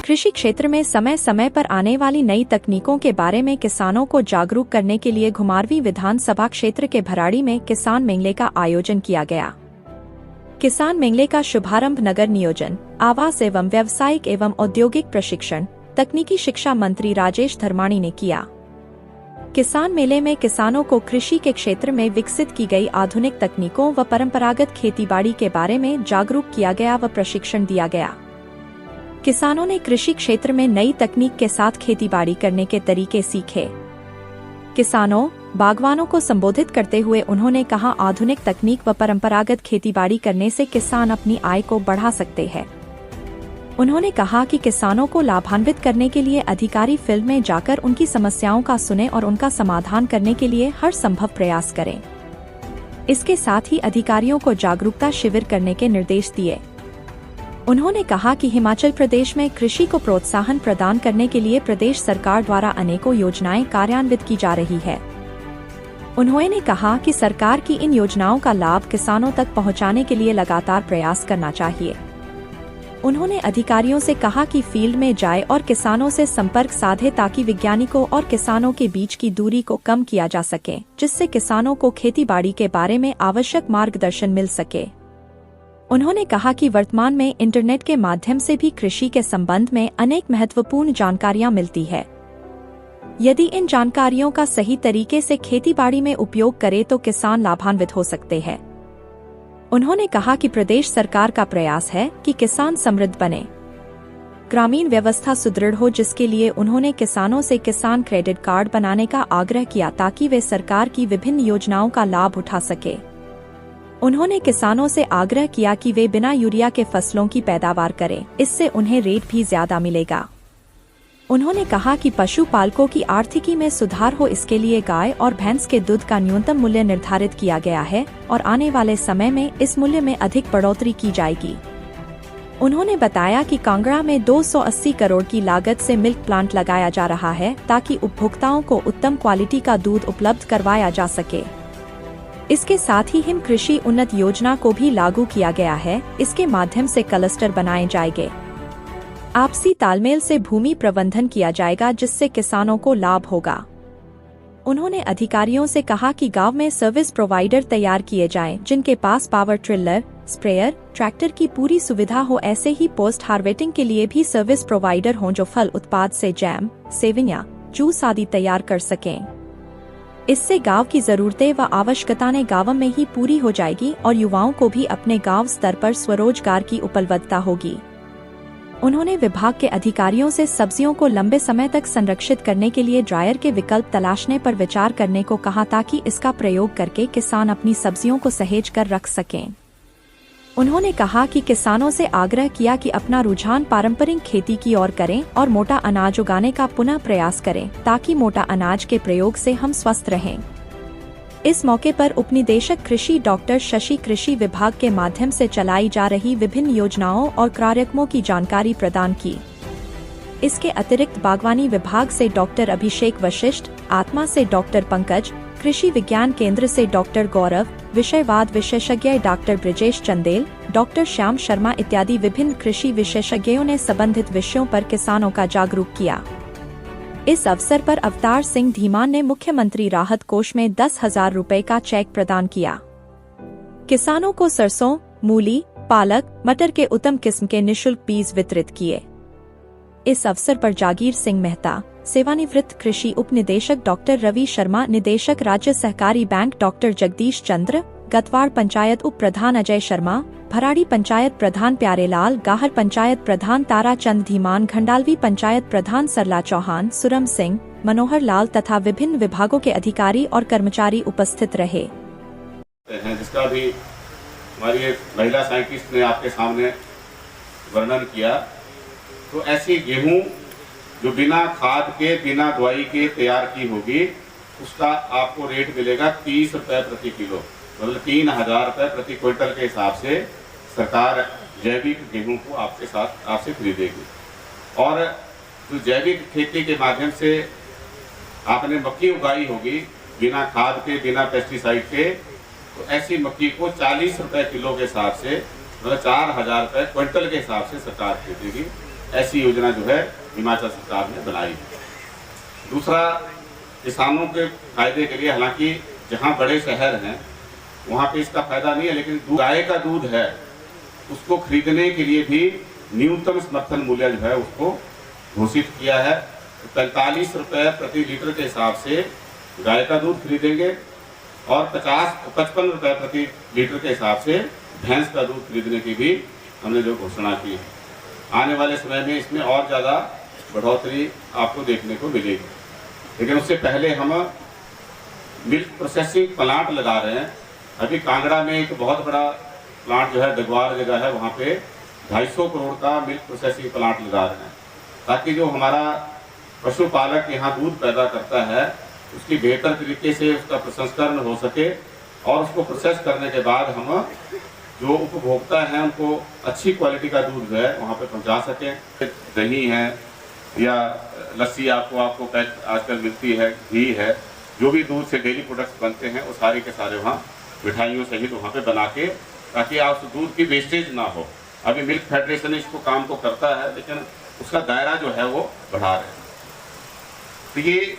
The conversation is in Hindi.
कृषि क्षेत्र में समय समय पर आने वाली नई तकनीकों के बारे में किसानों को जागरूक करने के लिए घुमारवीं विधानसभा क्षेत्र के भराड़ी में किसान मेले का आयोजन किया गया। किसान मेले का शुभारंभ नगर नियोजन, आवास एवं व्यावसायिक एवं औद्योगिक प्रशिक्षण, तकनीकी शिक्षा मंत्री राजेश धर्माणी ने किया। किसान मेले में किसानों को कृषि के क्षेत्र में विकसित की गई आधुनिक तकनीकों व परंपरागत खेतीबाड़ी के बारे में जागरूक किया गया व प्रशिक्षण दिया गया। किसानों ने कृषि क्षेत्र में नई तकनीक के साथ खेतीबाड़ी करने के तरीके सीखे। किसानों, बागवानों को संबोधित करते हुए उन्होंने कहा, आधुनिक तकनीक व परंपरागत खेतीबाड़ी करने से किसान अपनी आय को बढ़ा सकते हैं। उन्होंने कहा कि किसानों को लाभान्वित करने के लिए अधिकारी फील्ड में जाकर उनकी समस्याओं का सुने और उनका समाधान करने के लिए हर संभव प्रयास करें। इसके साथ ही अधिकारियों को जागरूकता शिविर करने के निर्देश दिए। उन्होंने कहा कि हिमाचल प्रदेश में कृषि को प्रोत्साहन प्रदान करने के लिए प्रदेश सरकार द्वारा अनेकों योजनाएं कार्यान्वित की जा रही है। उन्होंने कहा कि सरकार की इन योजनाओं का लाभ किसानों तक पहुंचाने के लिए लगातार प्रयास करना चाहिए। उन्होंने अधिकारियों से कहा कि फील्ड में जाए और किसानों से संपर्क साधे ताकि वैज्ञानिकों और किसानों के बीच की दूरी को कम किया जा सके, जिससे किसानों को खेतीबाड़ी के बारे में आवश्यक मार्गदर्शन मिल सके। उन्होंने कहा कि वर्तमान में इंटरनेट के माध्यम से भी कृषि के संबंध में अनेक महत्वपूर्ण जानकारियां मिलती है। यदि इन जानकारियों का सही तरीके से खेतीबाड़ी में उपयोग करे तो किसान लाभान्वित हो सकते हैं। उन्होंने कहा कि प्रदेश सरकार का प्रयास है कि किसान समृद्ध बने, ग्रामीण व्यवस्था सुदृढ़ हो, जिसके लिए उन्होंने किसानों से किसान क्रेडिट कार्ड बनाने का आग्रह किया ताकि वे सरकार की विभिन्न योजनाओं का लाभ उठा सके। उन्होंने किसानों से आग्रह किया कि वे बिना यूरिया के फसलों की पैदावार करें, इससे उन्हें रेट भी ज्यादा मिलेगा। उन्होंने कहा कि पशुपालकों की आर्थिकी में सुधार हो, इसके लिए गाय और भैंस के दूध का न्यूनतम मूल्य निर्धारित किया गया है और आने वाले समय में इस मूल्य में अधिक बढ़ोतरी की जाएगी। उन्होंने बताया कि कांगड़ा में 280 करोड़ की लागत से मिल्क प्लांट लगाया जा रहा है ताकि उपभोक्ताओं को उत्तम क्वालिटी का दूध उपलब्ध करवाया जा सके। इसके साथ ही हिम कृषि उन्नत योजना को भी लागू किया गया है। इसके माध्यम से क्लस्टर बनाए जाएंगे। आपसी तालमेल से भूमि प्रबंधन किया जाएगा, जिससे किसानों को लाभ होगा। उन्होंने अधिकारियों से कहा कि गांव में सर्विस प्रोवाइडर तैयार किए जाएं, जिनके पास पावर ट्रिलर, स्प्रेयर, ट्रैक्टर की पूरी सुविधा हो। ऐसे ही पोस्ट हार्वेस्टिंग के लिए भी सर्विस प्रोवाइडर हों जो फल उत्पाद से जैम, सेवियां, जूस आदि तैयार कर सकें। इससे गांव की जरूरतें व आवश्यकताएं गांव में ही पूरी हो जाएगी और युवाओं को भी अपने गांव स्तर पर स्वरोजगार की उपलब्धता होगी। उन्होंने विभाग के अधिकारियों से सब्जियों को लंबे समय तक संरक्षित करने के लिए ड्रायर के विकल्प तलाशने पर विचार करने को कहा ताकि इसका प्रयोग करके किसान अपनी सब्जियों को सहेज कर रख सकें। उन्होंने कहा कि किसानों से आग्रह किया कि अपना रुझान पारंपरिक खेती की ओर करें और मोटा अनाज उगाने का पुनः प्रयास करें ताकि मोटा अनाज के प्रयोग से हम स्वस्थ रहें। इस मौके पर उपनिदेशक कृषि डॉक्टर शशि कृषि विभाग के माध्यम से चलाई जा रही विभिन्न योजनाओं और कार्यक्रमों की जानकारी प्रदान की। इसके अतिरिक्त बागवानी विभाग से डॉक्टर अभिषेक वशिष्ठ, आत्मा से डॉक्टर पंकज, कृषि विज्ञान केंद्र से डॉक्टर गौरव, विषयवाद विशेषज्ञ डॉक्टर ब्रिजेश चंदेल, डॉक्टर श्याम शर्मा इत्यादि विभिन्न कृषि विशेषज्ञों ने संबंधित विषयों पर किसानों का जागरूक किया। इस अवसर पर अवतार सिंह धीमान ने मुख्यमंत्री राहत कोष में 10,000 रुपए का चेक प्रदान किया। किसानों को सरसों, मूली, पालक, मटर के उत्तम किस्म के निःशुल्क बीज वितरित किए। इस अवसर पर जागीर सिंह मेहता, सेवानिवृत्त कृषि उप निदेशक डॉक्टर रवि शर्मा, निदेशक राज्य सहकारी बैंक डॉक्टर जगदीश चंद्र, गतवाड़ पंचायत उप प्रधान अजय शर्मा, भराड़ी पंचायत प्रधान प्यारेलाल, गाहर पंचायत प्रधान तारा चंद धीमान, घंडालवी पंचायत प्रधान सरला चौहान, सुरम सिंह, मनोहर लाल तथा विभिन्न विभागों के अधिकारी और कर्मचारी उपस्थित रहे। जिसका भी हमारी एक महिला साइंटिस्ट ने आपके सामने वर्णन किया, तो ऐसी गेहूं जो बिना खाद के, बिना दवाई के तैयार की होगी, उसका आपको रेट मिलेगा 30 रुपये प्रति किलो, मतलब 3,000 रुपये प्रति क्विंटल के हिसाब से सरकार जैविक गेहूं को आपसे खरीदेगी। और जो जैविक खेती के माध्यम से आपने मक्की उगाई होगी बिना खाद के, बिना पेस्टिसाइड के, तो ऐसी मक्की को 40 रुपये किलो के हिसाब से, मतलब 4,000 रुपये क्विंटल के हिसाब से सरकार खरीदेगी। ऐसी योजना जो है हिमाचल सरकार ने बनाई है। दूसरा, किसानों के फायदे के लिए, हालांकि जहाँ बड़े शहर हैं वहाँ पे इसका फायदा नहीं है, लेकिन गाय का दूध है उसको खरीदने के लिए भी न्यूनतम समर्थन मूल्य जो है उसको घोषित किया है। 45 रुपये प्रति लीटर के हिसाब से गाय का दूध खरीदेंगे और 55 रुपये प्रति लीटर के हिसाब से भैंस का दूध खरीदने की भी हमने जो घोषणा की है। आने वाले समय में इसमें और ज़्यादा बढ़ोतरी आपको देखने को मिलेगी, लेकिन उससे पहले हम मिल्क प्रोसेसिंग प्लांट लगा रहे हैं। अभी कांगड़ा में एक बहुत बड़ा प्लांट जो है दगवार जगह है, वहाँ पे 250 करोड़ का मिल्क प्रोसेसिंग प्लांट लगा रहे हैं, ताकि जो हमारा पशुपालक यहाँ दूध पैदा करता है उसकी बेहतर तरीके से उसका प्रसंस्करण हो सके और उसको प्रोसेस करने के बाद हम जो उपभोक्ता हैं उनको अच्छी क्वालिटी का दूध जो है वहाँ पे पहुँचा सकें। दही है या लस्सी आपको पैक आजकल मिलती है, घी है, जो भी दूध से डेली प्रोडक्ट्स बनते हैं वो सारे के सारे वहाँ मिठाइयों सहित वहाँ पे बना के, ताकि आप दूध की वेस्टेज ना हो। अभी मिल्क फेडरेशन इसको काम को करता है, लेकिन उसका दायरा जो है वो बढ़ा रहे हैं। तो ये